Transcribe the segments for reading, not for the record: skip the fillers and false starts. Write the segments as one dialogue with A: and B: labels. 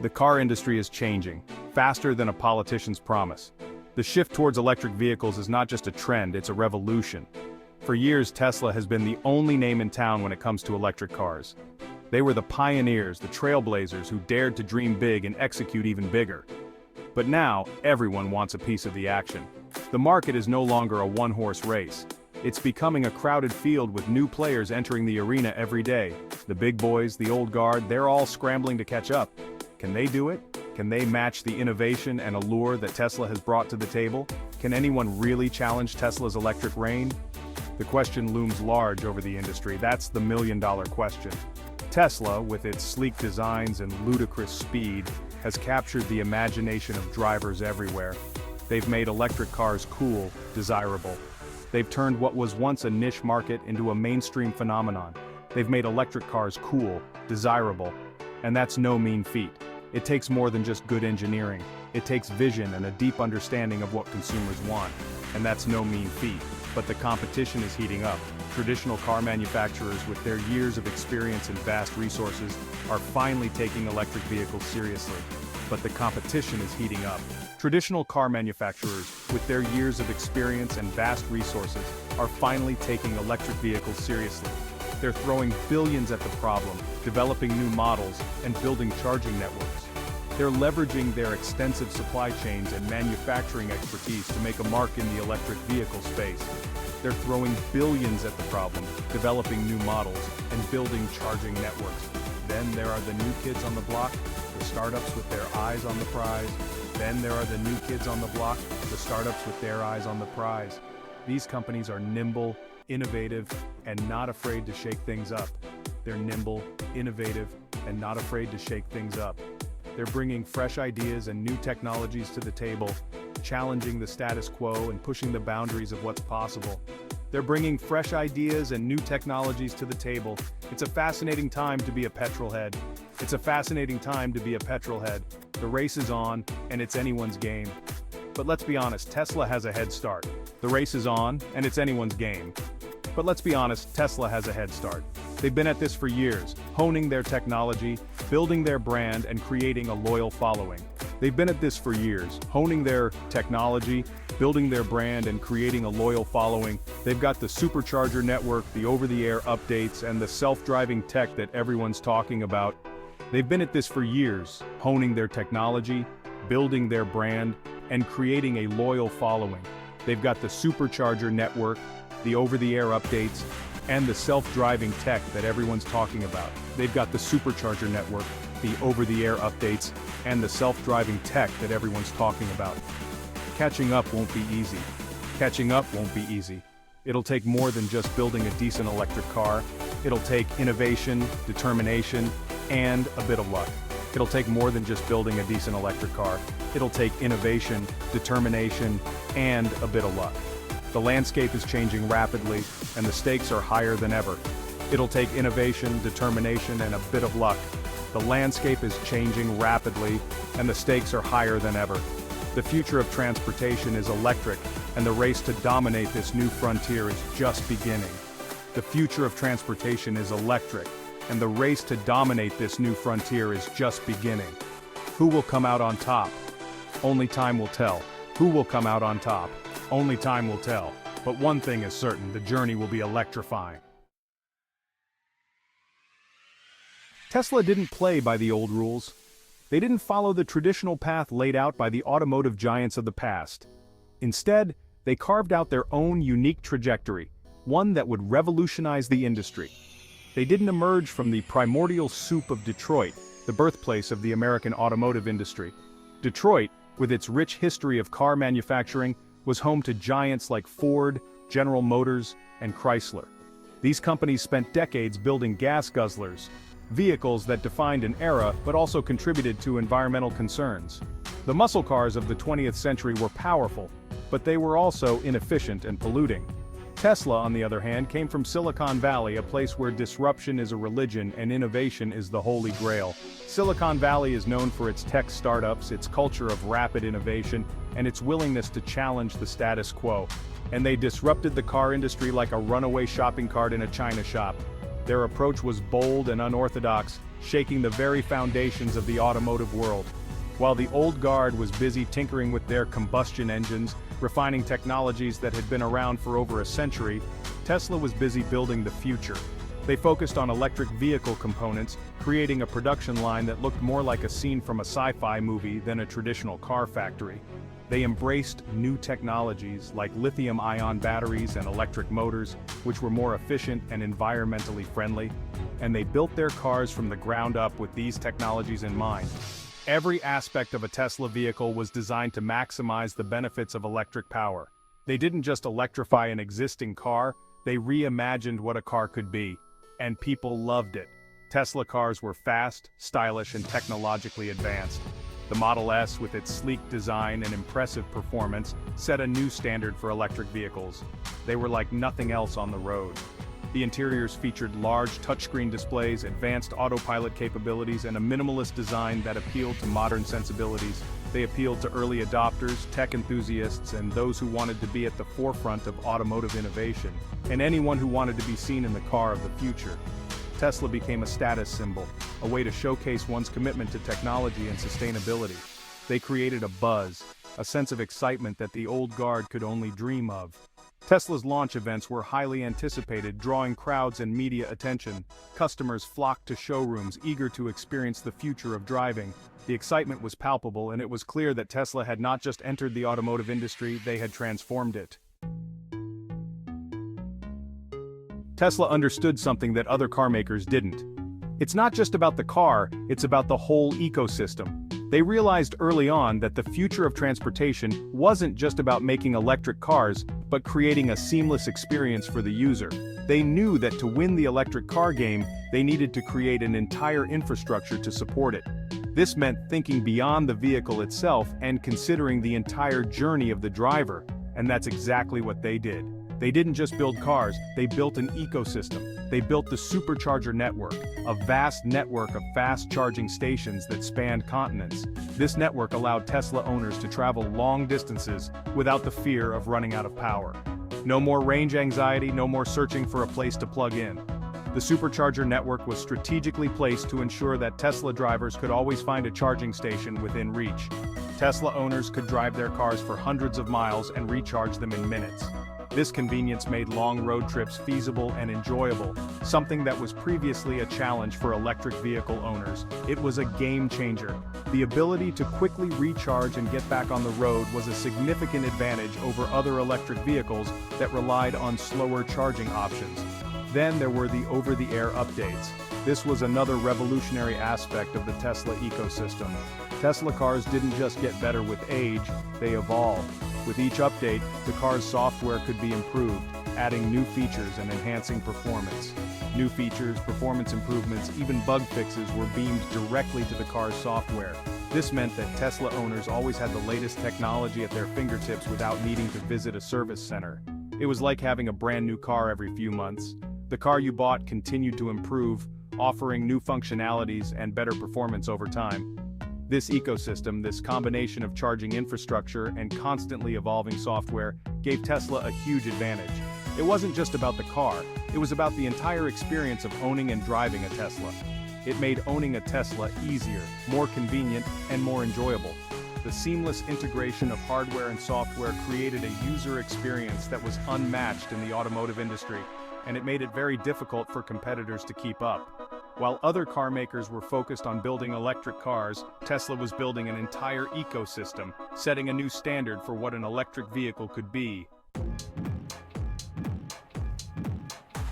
A: The car industry is changing, faster than a politician's promise. The shift towards electric vehicles is not just a trend, it's a revolution. For years, Tesla has been the only name in town when it comes to electric cars. They were the pioneers, the trailblazers who dared to dream big and execute even bigger. But now, everyone wants a piece of the action. The market is no longer a one-horse race. It's becoming a crowded field with new players entering the arena every day. The big boys, the old guard, they're all scrambling to catch up. Can they do it? Can they match the innovation and allure that Tesla has brought to the table? Can anyone really challenge Tesla's electric reign? The question looms large over the industry. That's the million-dollar question. Tesla, with its sleek designs and ludicrous speed, has captured the imagination of drivers everywhere. They've made electric cars cool, desirable. They've turned what was once a niche market into a mainstream phenomenon. They've made electric cars cool, desirable. And that's no mean feat. It takes more than just good engineering. It takes vision and a deep understanding of what consumers want. And that's no mean feat. But the competition is heating up. Traditional car manufacturers with their years of experience and vast resources are finally taking electric vehicles seriously. But the competition is heating up. Traditional car manufacturers with their years of experience and vast resources are finally taking electric vehicles seriously. They're throwing billions at the problem, developing new models, and building charging networks. They're leveraging their extensive supply chains and manufacturing expertise to make a mark in the electric vehicle space. They're throwing billions at the problem, developing new models, and building charging networks. Then there are the new kids on the block, the startups with their eyes on the prize. Then there are the new kids on the block, the startups with their eyes on the prize. These companies are nimble, innovative, and not afraid to shake things up. They're nimble, innovative, and not afraid to shake things up. They're bringing fresh ideas and new technologies to the table, challenging the status quo and pushing the boundaries of what's possible. They're bringing fresh ideas and new technologies to the table. It's a fascinating time to be a petrolhead. It's a fascinating time to be a petrolhead. The race is on, and it's anyone's game. But let's be honest, Tesla has a head start. The race is on, and it's anyone's game. But let's be honest, Tesla has a head start. They've been at this for years, honing their technology, building their brand, and creating a loyal following. They've been at this for years, honing their technology, building their brand, and creating a loyal following. They've got the supercharger network, the over-the-air updates, and the self-driving tech that everyone's talking about. They've been at this for years, honing their technology, building their brand, and creating a loyal following. They've got the supercharger network, the over-the-air updates, and the self-driving tech that everyone's talking about. They've got the supercharger network, the over-the-air updates, and the self-driving tech that everyone's talking about. Catching up won't be easy. Catching up won't be easy. It'll take more than just building a decent electric car. It'll take innovation, determination, and a bit of luck. It'll take more than just building a decent electric car. It'll take innovation, determination, and a bit of luck. The landscape is changing rapidly, and the stakes are higher than ever. It'll take innovation, determination, and a bit of luck. The landscape is changing rapidly, and the stakes are higher than ever. The future of transportation is electric, and the race to dominate this new frontier is just beginning. The future of transportation is electric, and the race to dominate this new frontier is just beginning. Who will come out on top? Only time will tell. Who will come out on top? Only time will tell. But one thing is certain, the journey will be electrifying. Tesla didn't play by the old rules. They didn't follow the traditional path laid out by the automotive giants of the past. Instead, they carved out their own unique trajectory, one that would revolutionize the industry. They didn't emerge from the primordial soup of Detroit, the birthplace of the American automotive industry. Detroit, with its rich history of car manufacturing, was home to giants like Ford, General Motors, and Chrysler. These companies spent decades building gas guzzlers, vehicles that defined an era but also contributed to environmental concerns. The muscle cars of the 20th century were powerful, but they were also inefficient and polluting. Tesla, on the other hand, came from Silicon Valley, a place where disruption is a religion and innovation is the holy grail. Silicon Valley is known for its tech startups, its culture of rapid innovation, and its willingness to challenge the status quo. And they disrupted the car industry like a runaway shopping cart in a china shop. Their approach was bold and unorthodox, shaking the very foundations of the automotive world. While the old guard was busy tinkering with their combustion engines, refining technologies that had been around for over a century, Tesla was busy building the future. They focused on electric vehicle components, creating a production line that looked more like a scene from a sci-fi movie than a traditional car factory. They embraced new technologies like lithium-ion batteries and electric motors, which were more efficient and environmentally friendly, and they built their cars from the ground up with these technologies in mind. Every aspect of a Tesla vehicle was designed to maximize the benefits of electric power. They didn't just electrify an existing car, they reimagined what a car could be. And people loved it. Tesla cars were fast, stylish, and technologically advanced. The Model S, with its sleek design and impressive performance, set a new standard for electric vehicles. They were like nothing else on the road. The interiors featured large touchscreen displays, advanced autopilot capabilities, and a minimalist design that appealed to modern sensibilities. They appealed to early adopters, tech enthusiasts, and those who wanted to be at the forefront of automotive innovation, and anyone who wanted to be seen in the car of the future. Tesla became a status symbol, a way to showcase one's commitment to technology and sustainability. They created a buzz, a sense of excitement that the old guard could only dream of. Tesla's launch events were highly anticipated, drawing crowds and media attention. Customers flocked to showrooms, eager to experience the future of driving. The excitement was palpable, and it was clear that Tesla had not just entered the automotive industry, they had transformed it. Tesla understood something that other car makers didn't. It's not just about the car, it's about the whole ecosystem. They realized early on that the future of transportation wasn't just about making electric cars, but creating a seamless experience for the user. They knew that to win the electric car game, they needed to create an entire infrastructure to support it. This meant thinking beyond the vehicle itself and considering the entire journey of the driver, and that's exactly what they did. They didn't just build cars, they built an ecosystem. They built the Supercharger network, a vast network of fast-charging stations that spanned continents. This network allowed Tesla owners to travel long distances without the fear of running out of power. No more range anxiety, no more searching for a place to plug in. The Supercharger network was strategically placed to ensure that Tesla drivers could always find a charging station within reach. Tesla owners could drive their cars for hundreds of miles and recharge them in minutes. This convenience made long road trips feasible and enjoyable, something that was previously a challenge for electric vehicle owners. It was a game changer. The ability to quickly recharge and get back on the road was a significant advantage over other electric vehicles that relied on slower charging options. Then there were the over-the-air updates. This was another revolutionary aspect of the Tesla ecosystem. Tesla cars didn't just get better with age, they evolved. With each update, the car's software could be improved, adding new features and enhancing performance. New features, performance improvements, even bug fixes were beamed directly to the car's software. This meant that Tesla owners always had the latest technology at their fingertips without needing to visit a service center. It was like having a brand new car every few months. The car you bought continued to improve, offering new functionalities and better performance over time. This ecosystem, this combination of charging infrastructure and constantly evolving software, gave Tesla a huge advantage. It wasn't just about the car, it was about the entire experience of owning and driving a Tesla. It made owning a Tesla easier, more convenient, and more enjoyable. The seamless integration of hardware and software created a user experience that was unmatched in the automotive industry, and it made it very difficult for competitors to keep up. While other car makers were focused on building electric cars, Tesla was building an entire ecosystem, setting a new standard for what an electric vehicle could be.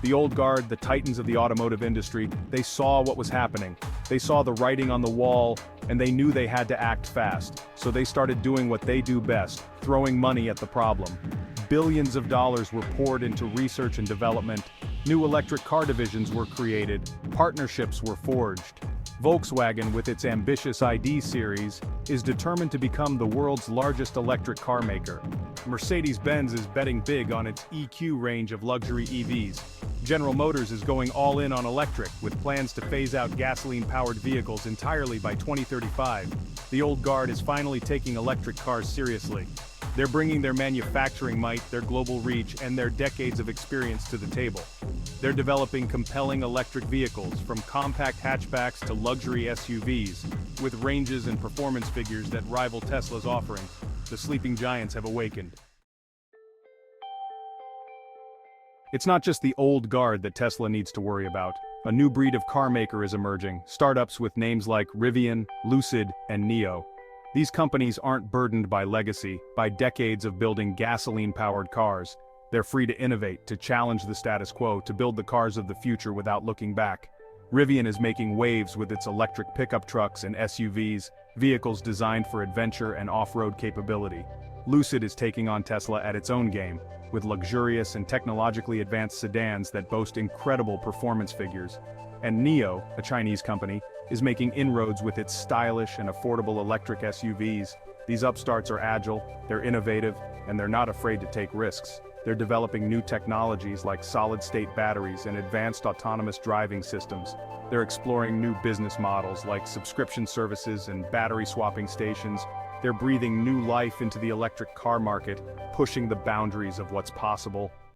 A: The old guard, the titans of the automotive industry, they saw what was happening. They saw the writing on the wall, and they knew they had to act fast. So they started doing what they do best, throwing money at the problem. Billions of dollars were poured into research and development. New electric car divisions were created, partnerships were forged. Volkswagen, with its ambitious ID series, is determined to become the world's largest electric car maker. Mercedes-Benz is betting big on its EQ range of luxury EVs. General Motors is going all in on electric, with plans to phase out gasoline-powered vehicles entirely by 2035. The old guard is finally taking electric cars seriously. They're bringing their manufacturing might, their global reach, and their decades of experience to the table. They're developing compelling electric vehicles, from compact hatchbacks to luxury SUVs, with ranges and performance figures that rival Tesla's offerings. The sleeping giants have awakened. It's not just the old guard that Tesla needs to worry about. A new breed of car maker is emerging, startups with names like Rivian, Lucid, and NIO. These companies aren't burdened by legacy, by decades of building gasoline-powered cars. They're free to innovate, to challenge the status quo, to build the cars of the future without looking back. Rivian is making waves with its electric pickup trucks and SUVs, vehicles designed for adventure and off-road capability. Lucid is taking on Tesla at its own game, with luxurious and technologically advanced sedans that boast incredible performance figures. And NIO, a Chinese company, is making inroads with its stylish and affordable electric SUVs. These upstarts are agile, they're innovative, and they're not afraid to take risks. They're developing new technologies like solid-state batteries and advanced autonomous driving systems. They're exploring new business models like subscription services and battery swapping stations. They're breathing new life into the electric car market, pushing the boundaries of what's possible.